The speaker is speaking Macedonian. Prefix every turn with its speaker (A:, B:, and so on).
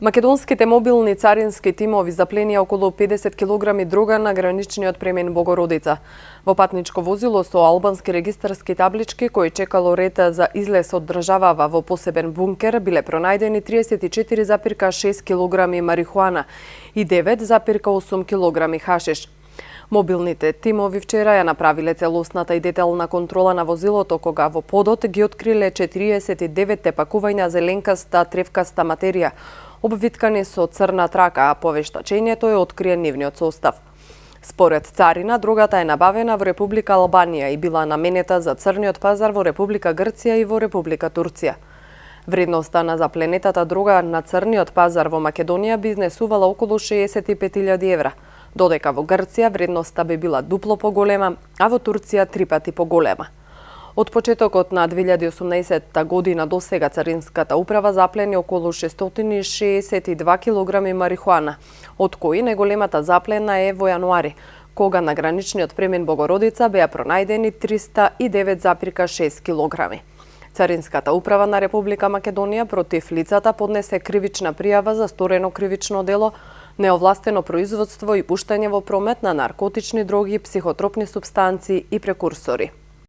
A: Македонските мобилни царински тимови запленија околу 50 кг дрога на граничниот премен Богородица. Во патничко возило со албански регистарски таблички кои чекало ред за излез од државава во посебен бункер биле пронајдени 34,6 кг марихуана и 9,8 кг хашиш. Мобилните тимови вчера ја направиле целосната и детална контрола на возилото кога во подот ги откриле 49 пакувања зеленкаста тревкаста материја, обвиткани со црна трака, а по вештачењето е откриен нивниот состав. Според царина, дрогата е набавена во Република Албанија и била наменета за црниот пазар во Република Грција и во Република Турција. Вредноста на запленетата дрога на црниот пазар во Македонија би изнесувала околу 65.000 евра, додека во Грција вредноста би била дупло поголема, а во Турција 3 пати поголема. Од почетокот на 2018 година до сега Царинската управа заплени околу 662 кг марихуана, од кои најголемата заплена е во јануари, кога на граничниот премен Богородица беа пронајдени 309,6 кг. Царинската управа на Република Македонија против лицата поднесе кривична пријава за сторено кривично дело, неовластено производство и пуштање во промет на наркотични дроги, психотропни супстанции и прекурсори.